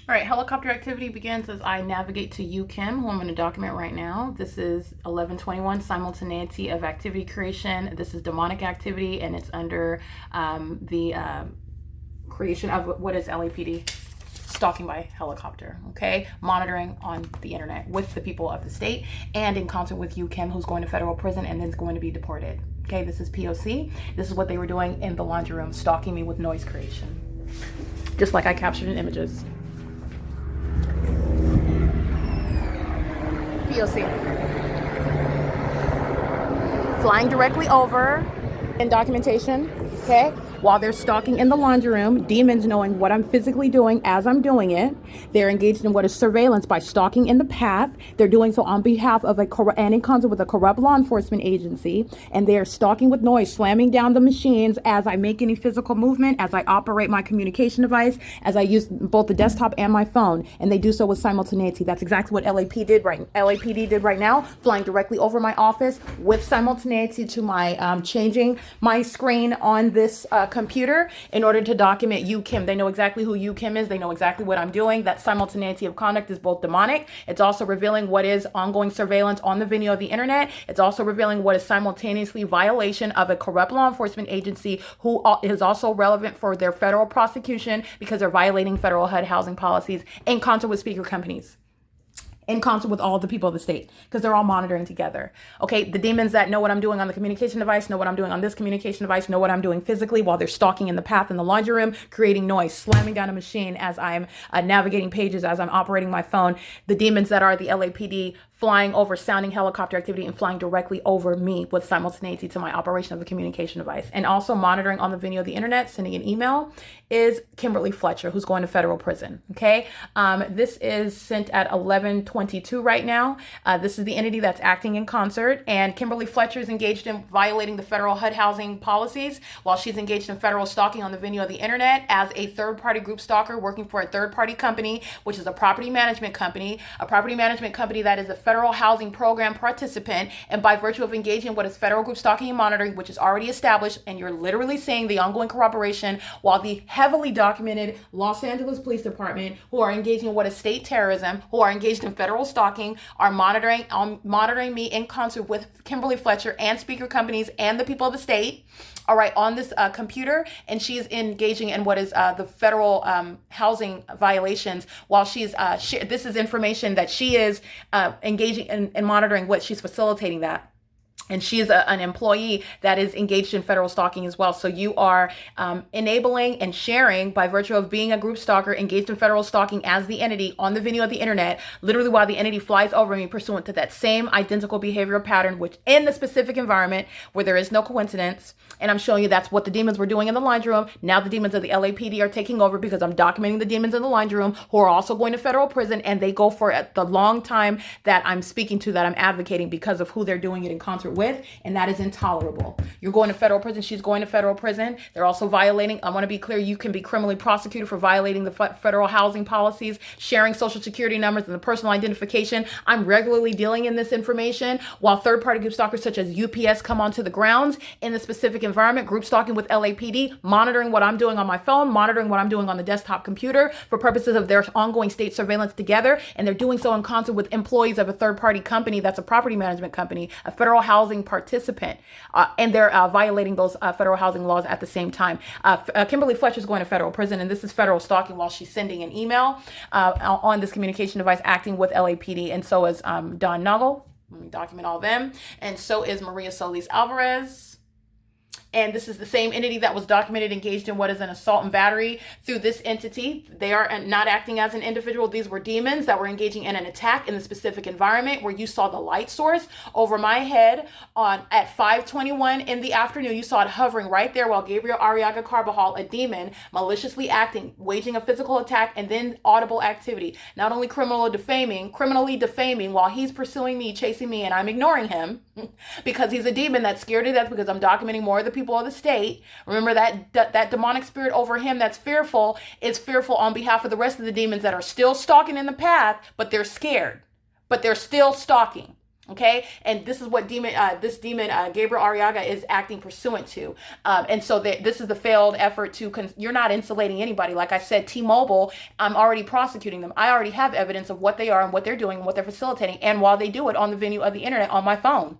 All right, helicopter activity begins as I navigate to Kim, who I'm going to document right now. This is 1121, simultaneity of activity creation. This is demonic activity, and it's under the creation of what is LAPD? Stalking by helicopter, okay? Monitoring on the internet with the people of the state and in concert with Kim, who's going to federal prison and then is going to be deported. Okay, this is P.O.C. This is what they were doing in the laundry room, stalking me with noise creation. Just like I captured in images. P.O.C. Flying directly over in documentation, okay? While they're stalking in the laundry room, demons knowing what I'm physically doing as I'm doing it. They're engaged in what is surveillance by stalking in the path. They're doing so on behalf of and in concert with a corrupt law enforcement agency. And they are stalking with noise, slamming down the machines as I make any physical movement, as I operate my communication device, as I use both the desktop and my phone. And they do so with simultaneity. That's exactly what LAPD did right now, flying directly over my office with simultaneity to my changing my screen on this computer in order to document Kim. They know exactly who Kim is. They know exactly what I'm doing. That simultaneity of conduct is both demonic. It's also revealing what is ongoing surveillance on the video of the internet. It's also revealing what is simultaneously violation of a corrupt law enforcement agency who is also relevant for their federal prosecution because they're violating federal HUD housing policies in concert with speaker companies, in concert with all the people of the state, because they're all monitoring together. Okay, the demons that know what I'm doing on the communication device, know what I'm doing on this communication device, know what I'm doing physically while they're stalking in the path in the laundry room, creating noise, slamming down a machine as I'm navigating pages, as I'm operating my phone. The demons that are the LAPD flying over, sounding helicopter activity, and flying directly over me with simultaneity to my operation of the communication device. And also monitoring on the video of the internet, sending an email, is Kimberly Fletcher, who's going to federal prison. Okay, this is sent at 11:22 right now. This is the entity that's acting in concert, and Kimberly Fletcher is engaged in violating the federal HUD housing policies while she's engaged in federal stalking on the video of the internet as a third-party group stalker working for a third-party company, which is a property management company that is a federal housing program participant, and by virtue of engaging what is federal group stalking and monitoring, which is already established, and you're literally seeing the ongoing corroboration, while the heavily documented Los Angeles Police Department, who are engaging in what is state terrorism, who are engaged in federal stalking, are monitoring me in concert with Kimberly Fletcher and speaker companies and the people of the state, all right, on this computer, and she's engaging in what is the federal housing violations while she's this is information that she is engaging in monitoring, what she's facilitating that. And she is an employee that is engaged in federal stalking as well. So you are enabling and sharing by virtue of being a group stalker engaged in federal stalking as the entity on the video of the internet, literally while the entity flies over me pursuant to that same identical behavioral pattern, which in the specific environment where there is no coincidence. And I'm showing you that's what the demons were doing in the laundry room. Now the demons of the LAPD are taking over because I'm documenting the demons in the laundry room who are also going to federal prison, and they go for the long time that I'm speaking to, that I'm advocating because of who they're doing it in concert with, and that is intolerable. You're going to federal prison. She's going to federal prison. They're also violating, I want to be clear, you can be criminally prosecuted for violating the federal housing policies, sharing social security numbers and the personal identification. I'm regularly dealing in this information while third-party group stalkers such as UPS come onto the grounds in the specific environment, group stalking with LAPD, monitoring what I'm doing on my phone, monitoring what I'm doing on the desktop computer for purposes of their ongoing state surveillance together. And they're doing so in concert with employees of a third-party company that's a property management company, a federal housing participant, and they're violating those federal housing laws at the same time. Kimberly Fletcher is going to federal prison, and this is federal stalking while she's sending an email on this communication device, acting with LAPD, and so is Don Nuggle. Let me document all of them, and so is Maria Solis Alvarez. And this is the same entity that was documented engaged in what is an assault and battery through this entity. They are not acting as an individual. These were demons that were engaging in an attack in the specific environment where you saw the light source over my head at 5:21 in the afternoon. You saw it hovering right there while Gabriel Arriaga Carbajal, a demon, maliciously acting, waging a physical attack, and then audible activity. Not only criminally defaming while he's pursuing me, chasing me, and I'm ignoring him because he's a demon that's scared to death because I'm documenting more of the people of the state. Remember that demonic spirit over him that's fearful is fearful on behalf of the rest of the demons that are still stalking in the path, but they're scared, but they're still stalking. Okay, and this is what this demon Gabriel Arriaga is acting pursuant to, and so this is the failed effort to. You're not insulating anybody. Like I said, T-Mobile, I'm already prosecuting them. I already have evidence of what they are and what they're doing and what they're facilitating, and while they do it on the venue of the internet on my phone.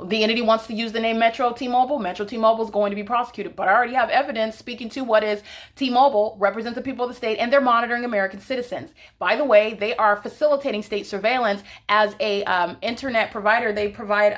The entity wants to use the name Metro T-Mobile. Metro T-Mobile is going to be prosecuted, but I already have evidence speaking to what is T-Mobile represents the people of the state, and they're monitoring American citizens. By the way, they are facilitating state surveillance as a internet provider. They provide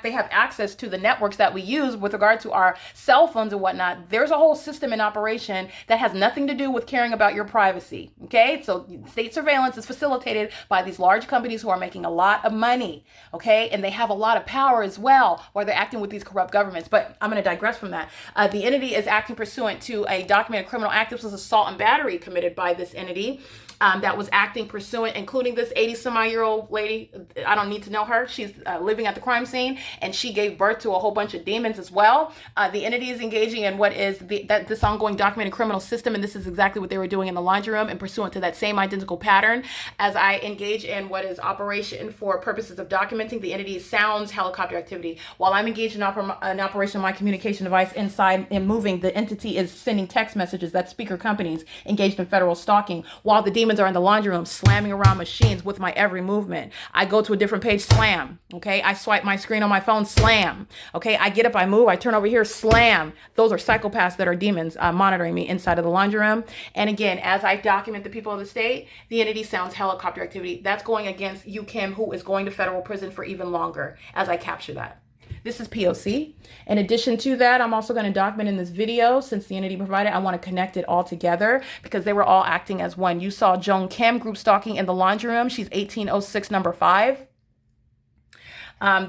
they have access to the networks that we use with regard to our cell phones and whatnot. There's a whole system in operation that has nothing to do with caring about your privacy. Okay, so state surveillance is facilitated by these large companies who are making a lot of money. Okay, and they have a lot of power as well, while they're acting with these corrupt governments. But I'm going to digress from that. The entity is acting pursuant to a documented criminal act. This was assault and battery committed by this entity. That was acting pursuant, including this 80-some-year-old lady. I don't need to know her. She's living at the crime scene, and she gave birth to a whole bunch of demons as well. The entity is engaging in what is this ongoing documented criminal system, and this is exactly what they were doing in the laundry room, and pursuant to that same identical pattern. As I engage in what is operation for purposes of documenting, the entity sounds helicopter activity. While I'm engaged in an operation of my communication device inside and moving, the entity is sending text messages. That's speaker companies engaged in federal stalking, while the demons are in the laundry room slamming around machines with my every movement. I go to a different page, slam. Okay, I swipe my screen on my phone, slam. Okay, I get up, I move, I turn over here, slam. Those are psychopaths that are demons monitoring me inside of the laundry room. And again, as I document the people of the state, the entity sounds helicopter activity. That's going against you, Kim, who is going to federal prison for even longer as I capture that. This is P.O.C. In addition to that, I'm also going to document in this video, since the entity provided, I want to connect it all together because they were all acting as one. You saw Joan Kim group stalking in the laundry room. She's 1806 number 5.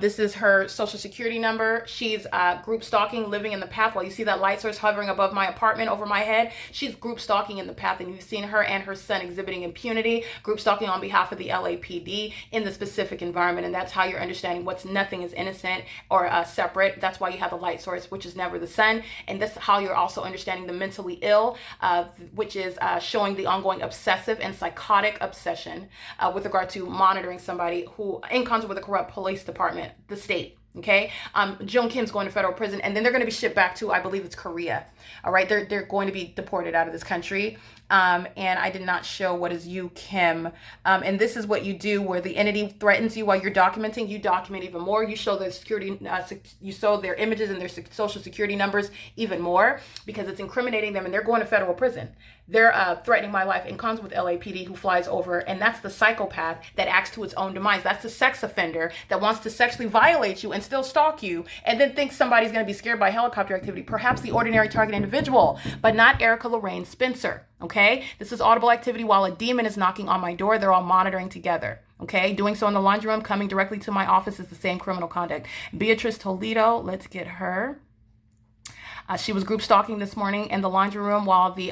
This is her social security number. She's group stalking, living in the path. While you see that light source hovering above my apartment over my head, she's group stalking in the path, and you've seen her and her son exhibiting impunity, group stalking on behalf of the LAPD in the specific environment. And that's how you're understanding nothing is innocent or separate. That's why you have the light source, which is never the sun. And that's how you're also understanding the mentally ill, which is showing the ongoing obsessive and psychotic obsession with regard to monitoring somebody who in concert with the corrupt police department, the state. Okay, Joan Kim's going to federal prison, and then they're going to be shipped back to, I believe it's Korea. All right, they're going to be deported out of this country. And I did not show what is you, Kim. And this is what you do where the entity threatens you while you're documenting. You document even more. You show their security, you show their images and their social security numbers even more because it's incriminating them, and they're going to federal prison. They're threatening my life in concert with LAPD, who flies over, and that's the psychopath that acts to its own demise. That's the sex offender that wants to sexually violate you and still stalk you, and then thinks somebody's going to be scared by helicopter activity. Perhaps the ordinary target individual, but not Erica Lorraine Spencer. Okay, this is audible activity while a demon is knocking on my door. They're all monitoring together. Okay, doing so in the laundry room, coming directly to my office is the same criminal conduct. Beatrice Toledo, let's get her. She was group stalking this morning in the laundry room while the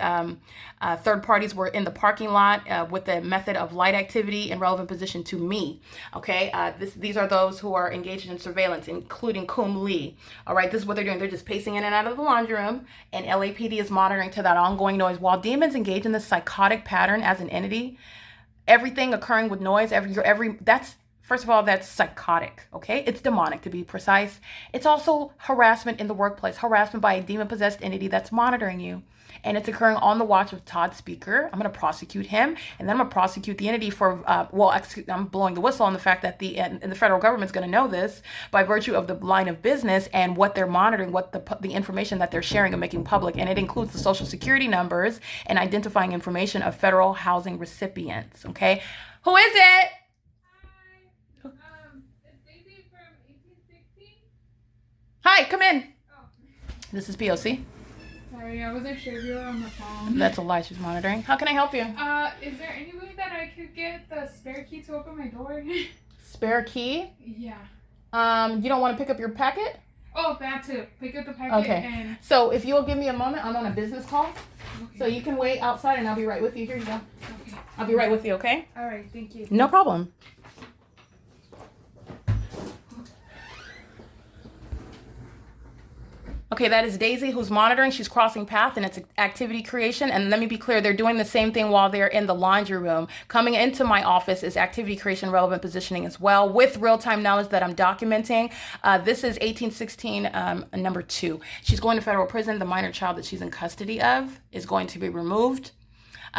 third parties were in the parking lot with the method of light activity in relevant position to me. Okay, these are those who are engaged in surveillance, including Kum Lee. All right, this is what they're doing. They're just pacing in and out of the laundry room, and LAPD is monitoring to that ongoing noise. While demons engage in this psychotic pattern as an entity, everything occurring with noise, first of all, that's psychotic, okay? It's demonic, to be precise. It's also harassment in the workplace, harassment by a demon-possessed entity that's monitoring you. And it's occurring on the watch of Todd Speaker. I'm going to prosecute him, and then I'm going to prosecute the entity for, I'm blowing the whistle on the fact that the federal government's going to know this by virtue of the line of business and what they're monitoring, what the information that they're sharing and making public. And it includes the social security numbers and identifying information of federal housing recipients, okay? Who is it? Hi, come in. Oh. This is P.O.C. Sorry, I wasn't sure if you were on the phone. That's a lie, she's monitoring. How can I help you? Is there any way that I could get the spare key to open my door? Spare key? Yeah. You don't want to pick up your packet? Oh, that too. Pick up the packet. Okay. And... So if you'll give me a moment, I'm on a business call. Okay. So you can wait outside and I'll be right with you. Here you go. Okay. I'll be right with you, okay? All right, thank you. No problem. Okay, that is Daisy who's monitoring. She's crossing path and it's activity creation. And let me be clear, they're doing the same thing while they're in the laundry room. Coming into my office is activity creation, relevant positioning as well, with real-time knowledge that I'm documenting. This is 1816, number 2. She's going to federal prison. The minor child that she's in custody of is going to be removed.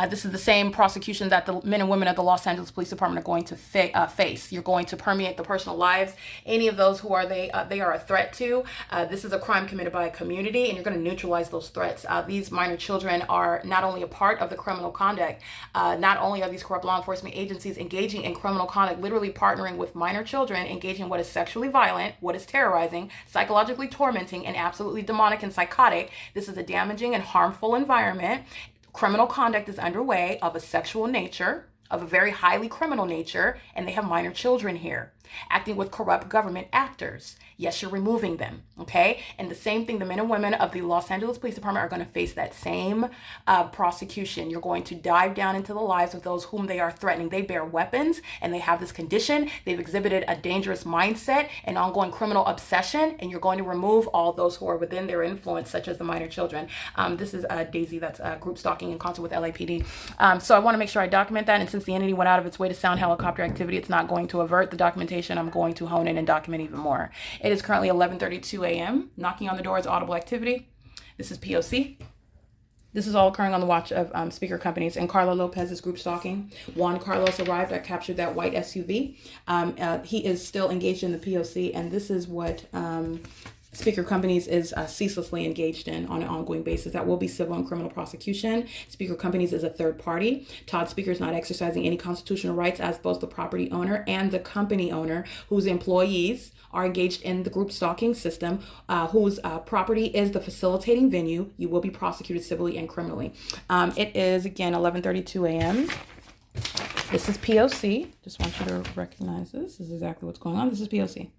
This is the same prosecution that the men and women of the Los Angeles Police Department are going to face. You're going to permeate the personal lives. Any of those who are they are a threat to. This is a crime committed by a community, and you're going to neutralize those threats. These minor children are not only a part of the criminal conduct, not only are these corrupt law enforcement agencies engaging in criminal conduct, literally partnering with minor children, engaging in what is sexually violent, what is terrorizing, psychologically tormenting, and absolutely demonic and psychotic. This is a damaging and harmful environment. Criminal conduct is underway of a sexual nature, of a very highly criminal nature, and they have minor children here acting with corrupt government actors. Yes, you're removing them, okay? And the same thing, the men and women of the Los Angeles Police Department are going to face that same prosecution. You're going to dive down into the lives of those whom they are threatening. They bear weapons and they have this condition. They've exhibited a dangerous mindset and ongoing criminal obsession, and you're going to remove all those who are within their influence, such as the minor children. This is Daisy, that's group stalking in concert with LAPD. So I want to make sure I document that, and since the entity went out of its way to sound helicopter activity, it's not going to avert the documentation. I'm going to hone in and document even more. It is currently 11:32 a.m. Knocking on the door is audible activity. This is P.O.C. This is all occurring on the watch of speaker companies. And Carlo Lopez is group stalking. Juan Carlos arrived. I captured that white SUV. He is still engaged in the P.O.C. And this is what Speaker Companies is ceaselessly engaged in on an ongoing basis. That will be civil and criminal prosecution. Speaker Companies is a third party. Todd Speaker is not exercising any constitutional rights as both the property owner and the company owner, whose employees are engaged in the group stalking system, whose property is the facilitating venue. You will be prosecuted civilly and criminally. It is, again, 11:32 a.m. This is P.O.C. Just want you to recognize this. This is exactly what's going on. This is P.O.C.